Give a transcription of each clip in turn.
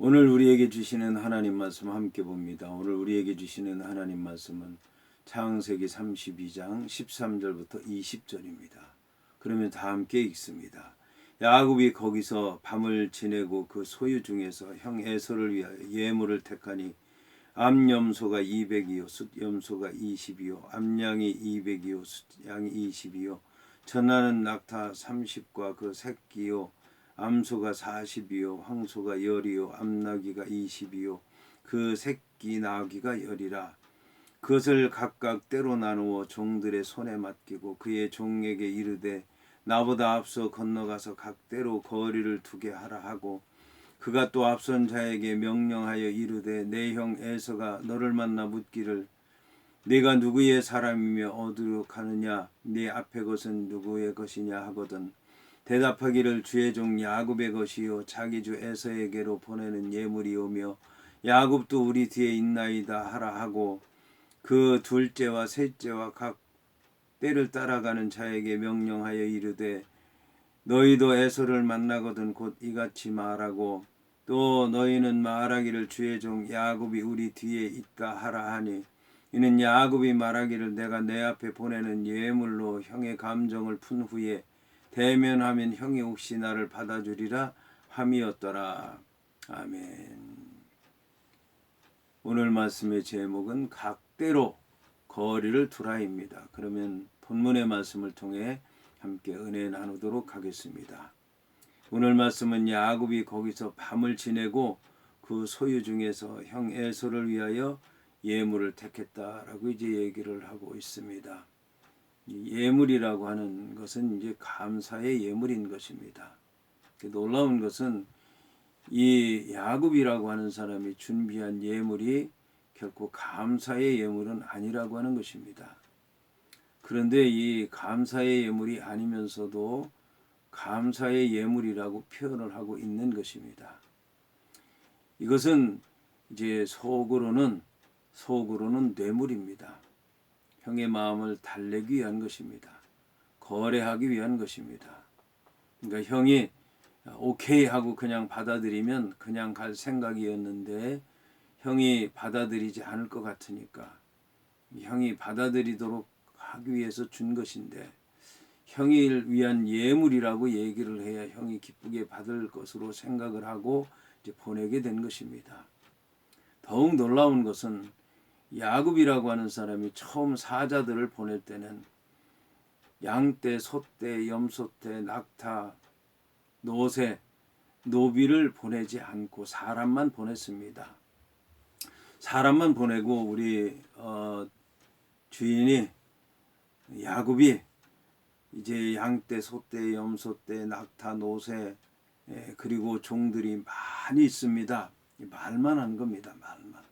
오늘 우리에게 주시는 하나님 말씀 함께 봅니다. 오늘 우리에게 주시는 하나님 말씀은 창세기 32장 13절부터 20절입니다. 그러면 다 함께 읽습니다. 야곱이 거기서 밤을 지내고 그 소유 중에서 형 에서를 위하여 예물을 택하니 암염소가 200이요 숫염소가 20이요 암양이 200이요 숫양이 20이요 전나는 낙타 30과 그 새끼요 암소가 40이요 황소가 10이요 암나귀가 20이요 그 새끼 나귀가 10이라. 그것을 각각 때로 나누어 종들의 손에 맡기고 그의 종에게 이르되 나보다 앞서 건너가서 각대로 거리를 두게 하라 하고, 그가 또 앞선 자에게 명령하여 이르되 내 형 에서가 너를 만나 묻기를 네가 누구의 사람이며 어디로 가느냐 네 앞에 것은 누구의 것이냐 하거든 대답하기를 주의 종 야곱의 것이요 자기 주 에서에게로 보내는 예물이오며 야곱도 우리 뒤에 있나이다 하라 하고, 그 둘째와 셋째와 각 때를 따라가는 자에게 명령하여 이르되 너희도 에서를 만나거든 곧 이같이 말하고, 또 너희는 말하기를 주의 종 야곱이 우리 뒤에 있다 하라 하니, 이는 야곱이 말하기를 내가 내 앞에 보내는 예물로 형의 감정을 푼 후에 대면하면 형이 혹시 나를 받아주리라 함이었더라. 아멘. 오늘 말씀의 제목은 각대로 거리를 두라입니다. 그러면 본문의 말씀을 통해 함께 은혜 나누도록 하겠습니다. 오늘 말씀은 야곱이 거기서 밤을 지내고 그 소유 중에서 형 에서를 위하여 예물을 택했다라고 이제 얘기를 하고 있습니다. 예물이라고 하는 것은 이제 감사의 예물인 것입니다. 놀라운 것은 이 야곱이라고 하는 사람이 준비한 예물이 결코 감사의 예물은 아니라고 하는 것입니다. 그런데 이 감사의 예물이 아니면서도 감사의 예물이라고 표현을 하고 있는 것입니다. 이것은 이제 속으로는 뇌물입니다. 형의 마음을 달래기 위한 것입니다. 거래하기 위한 것입니다. 그러니까 형이 오케이 하고 그냥 받아들이면 그냥 갈 생각이었는데 형이 받아들이지 않을 것 같으니까 형이 받아들이도록 하기 위해서 준 것인데 형을 위한 예물이라고 얘기를 해야 형이 기쁘게 받을 것으로 생각을 하고 이제 보내게 된 것입니다. 더욱 놀라운 것은 야곱이라고 하는 사람이 처음 사자들을 보낼 때는 양떼, 소떼, 염소떼, 낙타, 노새, 노비를 보내지 않고 사람만 보냈습니다. 사람만 보내고 우리 주인이 야곱이 이제 양떼, 소떼, 염소떼, 낙타, 노새 그리고 종들이 많이 있습니다. 말만 한 겁니다. 말만.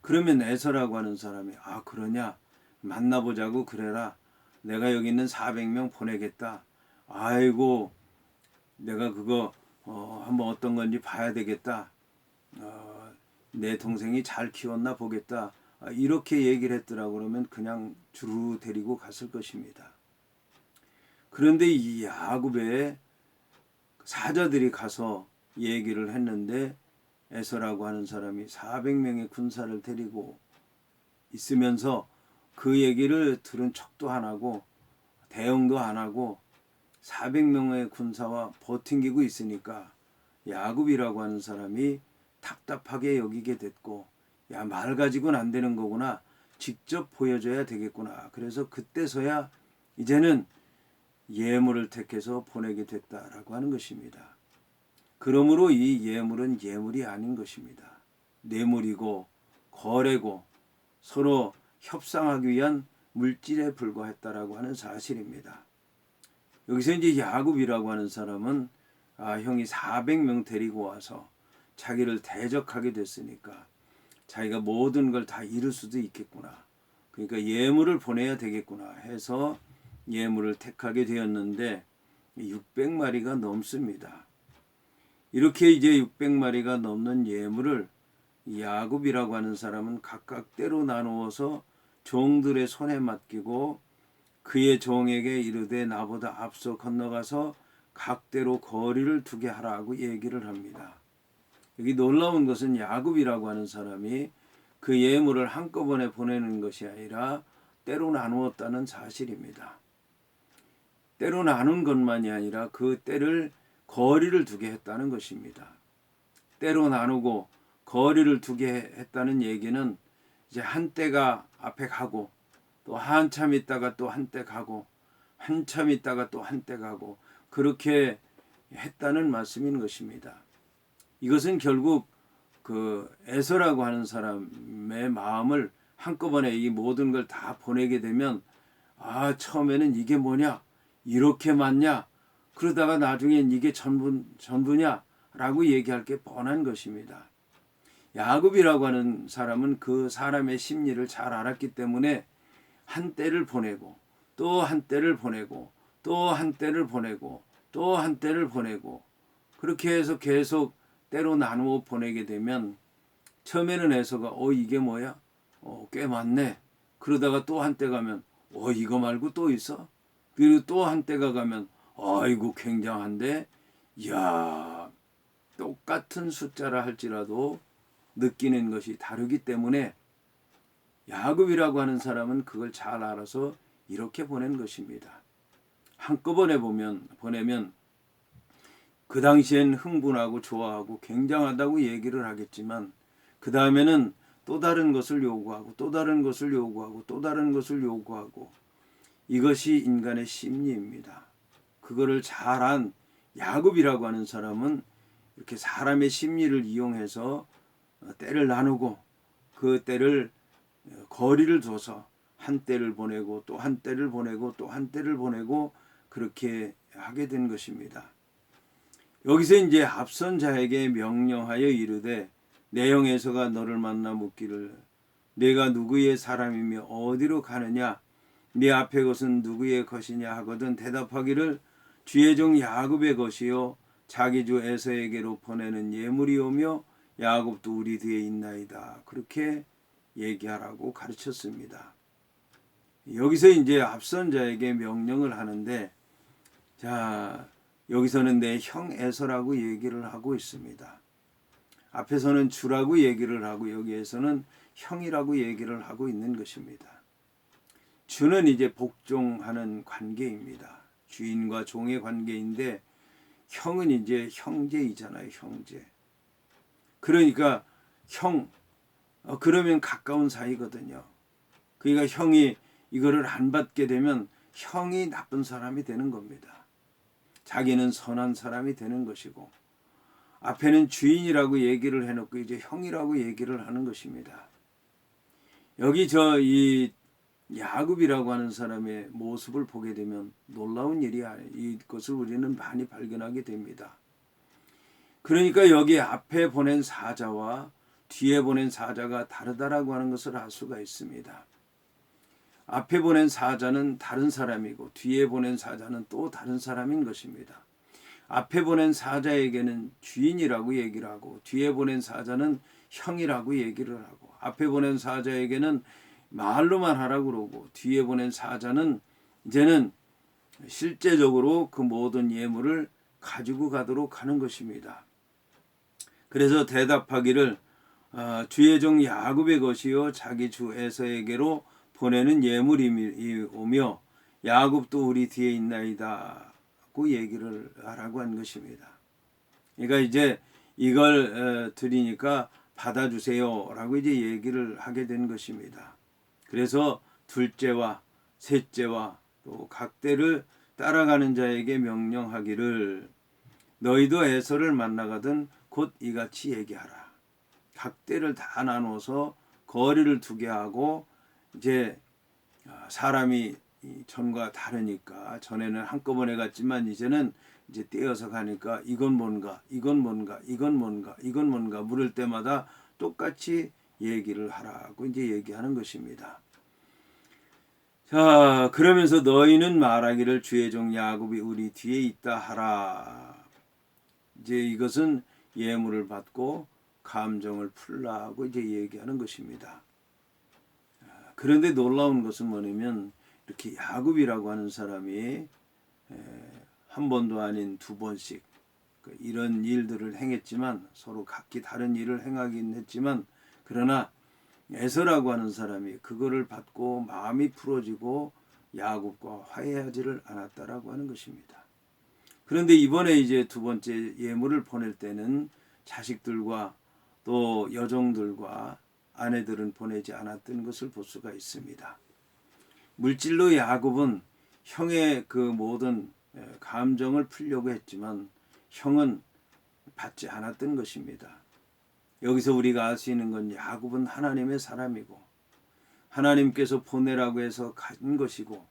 그러면 에서라고 하는 사람이 그러냐 만나보자고 그래라. 내가 여기 있는 400명 보내겠다. 아이고 내가 그거 한번 어떤 건지 봐야 되겠다. 내 동생이 잘 키웠나 보겠다. 이렇게 얘기를 했더라 그러면 그냥 주르 데리고 갔을 것입니다. 그런데 이 야곱의 사자들이 가서 얘기를 했는데 에서라고 하는 사람이 400명의 군사를 데리고 있으면서 그 얘기를 들은 척도 안 하고 대응도 안 하고 400명의 군사와 버팅기고 있으니까 야곱이라고 하는 사람이 답답하게 여기게 됐고, 야, 말 가지고는 안 되는 거구나. 직접 보여줘야 되겠구나. 그래서 그때서야 이제는 예물을 택해서 보내게 됐다라고 하는 것입니다. 그러므로 이 예물은 예물이 아닌 것입니다. 뇌물이고 거래고 서로 협상하기 위한 물질에 불과했다라고 하는 사실입니다. 여기서 이제 야곱이라고 하는 사람은 형이 400명 데리고 와서 자기를 대적하게 됐으니까 자기가 모든 걸 다 잃을 수도 있겠구나. 그러니까 예물을 보내야 되겠구나 해서 예물을 택하게 되었는데 600마리가 넘습니다. 이렇게 이제 600마리가 넘는 예물을 야곱이라고 하는 사람은 각각 때로 나누어서 종들의 손에 맡기고 그의 종에게 이르되 나보다 앞서 건너가서 각대로 거리를 두게 하라고 얘기를 합니다. 여기 놀라운 것은 야곱이라고 하는 사람이 그 예물을 한꺼번에 보내는 것이 아니라 때로 나누었다는 사실입니다. 때로 나눈 것만이 아니라 그 때를 거리를 두게 했다는 것입니다. 때로 나누고 거리를 두게 했다는 얘기는 이제 한때가 앞에 가고 또 한참 있다가 또 한때 가고 한참 있다가 또 한때 가고 그렇게 했다는 말씀인 것입니다. 이것은 결국 그 에서라고 하는 사람의 마음을 한꺼번에 이 모든 걸 다 보내게 되면 처음에는 이게 뭐냐? 이렇게 많냐? 그러다가 나중엔 이게 전부냐? 라고 얘기할 게 뻔한 것입니다. 야곱이라고 하는 사람은 그 사람의 심리를 잘 알았기 때문에 한때를 보내고 또 한때를 보내고 또 한때를 보내고 또 한때를 보내고 그렇게 해서 계속 때로 나누어 보내게 되면 처음에는 에서가 이게 뭐야? 꽤 많네. 그러다가 또 한때 가면 이거 말고 또 있어? 그리고 또 한때가 가면 이거 굉장한데 이야 똑같은 숫자라 할지라도 느끼는 것이 다르기 때문에 야곱이라고 하는 사람은 그걸 잘 알아서 이렇게 보낸 것입니다. 한꺼번에 보내면 그 당시엔 흥분하고 좋아하고 굉장하다고 얘기를 하겠지만 그 다음에는 또 다른 것을 요구하고 또 다른 것을 요구하고 또 다른 것을 요구하고 이것이 인간의 심리입니다. 그거를 잘한 야곱이라고 하는 사람은 이렇게 사람의 심리를 이용해서 때를 나누고 그 때를 거리를 둬서 한 때를 보내고 또 한 때를 보내고 또 한 때를 보내고 그렇게 하게 된 것입니다. 여기서 이제 앞선 자에게 명령하여 이르되 내 형에서가 너를 만나 묻기를 내가 누구의 사람이며 어디로 가느냐 네 앞에 것은 누구의 것이냐 하거든 대답하기를 주의 종 야곱의 것이요 자기 주 에서에게로 보내는 예물이오며 야곱도 우리 뒤에 있나이다. 그렇게 얘기하라고 가르쳤습니다. 여기서 이제 앞선 자에게 명령을 하는데 여기서는 내 형 에서라고 얘기를 하고 있습니다. 앞에서는 주라고 얘기를 하고 여기에서는 형이라고 얘기를 하고 있는 것입니다. 주는 이제 복종하는 관계입니다. 주인과 종의 관계인데 형은 이제 형제이잖아요. 형제. 그러니까 그러면 가까운 사이거든요. 그러니까 형이 이거를 안 받게 되면 형이 나쁜 사람이 되는 겁니다. 자기는 선한 사람이 되는 것이고 앞에는 주인이라고 얘기를 해놓고 이제 형이라고 얘기를 하는 것입니다. 여기 이 야곱이라고 하는 사람의 모습을 보게 되면 놀라운 일이야. 이것을 우리는 많이 발견하게 됩니다. 그러니까 여기 앞에 보낸 사자와 뒤에 보낸 사자가 다르다라고 하는 것을 알 수가 있습니다. 앞에 보낸 사자는 다른 사람이고 뒤에 보낸 사자는 또 다른 사람인 것입니다. 앞에 보낸 사자에게는 주인이라고 얘기를 하고 뒤에 보낸 사자는 형이라고 얘기를 하고 앞에 보낸 사자에게는 말로만 하라고 그러고 뒤에 보낸 사자는 이제는 실제적으로 그 모든 예물을 가지고 가도록 하는 것입니다. 그래서 대답하기를 주의 종 야곱의 것이요 자기 주 에서에게로 보내는 예물이오며 야곱도 우리 뒤에 있나이다고 얘기를 하라고 한 것입니다. 그러니까 이제 이걸 드리니까 받아주세요라고 이제 얘기를 하게 된 것입니다. 그래서 둘째와 셋째와 또 각 때를 따라가는 자에게 명령하기를 너희도 에서를 만나거든 곧 이같이 얘기하라. 각 때를 다 나눠서 거리를 두게 하고 이제 사람이 전과 다르니까 전에는 한꺼번에 갔지만 이제는 이제 떼어서 가니까 이건 뭔가 이건 뭔가 이건 뭔가 이건 뭔가 물을 때마다 똑같이 얘기를 하라고 이제 얘기하는 것입니다. 그러면서 너희는 말하기를 주의 종 야곱이 우리 뒤에 있다 하라. 이제 이것은 예물을 받고 감정을 풀라고 이제 얘기하는 것입니다. 그런데 놀라운 것은 뭐냐면 이렇게 야곱이라고 하는 사람이 한 번도 아닌 두 번씩 이런 일들을 행했지만 서로 각기 다른 일을 행하긴 했지만 그러나 에서라고 하는 사람이 그거를 받고 마음이 풀어지고 야곱과 화해하지를 않았다라고 하는 것입니다. 그런데 이번에 이제 두 번째 예물을 보낼 때는 자식들과 또 여종들과 아내들은 보내지 않았던 것을 볼 수가 있습니다. 물질로 야곱은 형의 그 모든 감정을 풀려고 했지만 형은 받지 않았던 것입니다. 여기서 우리가 알 수 있는 건 야곱은 하나님의 사람이고 하나님께서 보내라고 해서 간 것이고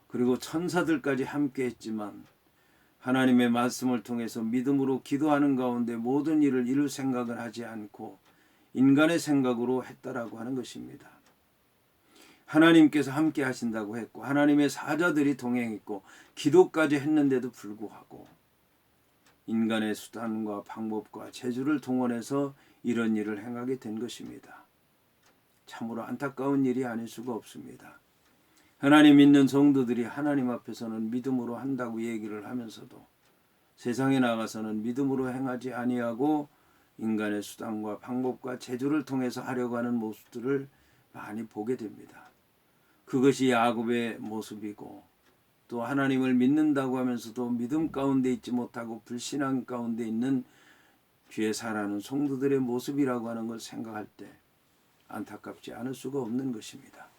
그리고 천사들까지 함께 했지만 하나님의 말씀을 통해서 믿음으로 기도하는 가운데 모든 일을 이룰 생각을 하지 않고 인간의 생각으로 했다라고 하는 것입니다. 하나님께서 함께 하신다고 했고 하나님의 사자들이 동행했고 기도까지 했는데도 불구하고 인간의 수단과 방법과 재주를 동원해서 이런 일을 행하게 된 것입니다. 참으로 안타까운 일이 아닐 수가 없습니다. 하나님 믿는 성도들이 하나님 앞에서는 믿음으로 한다고 얘기를 하면서도 세상에 나가서는 믿음으로 행하지 아니하고 인간의 수단과 방법과 재주를 통해서 하려고 하는 모습들을 많이 보게 됩니다. 그것이 야곱의 모습이고 또 하나님을 믿는다고 하면서도 믿음 가운데 있지 못하고 불신앙 가운데 있는 뒤에 살아가는 성도들의 모습이라고 하는 걸 생각할 때 안타깝지 않을 수가 없는 것입니다.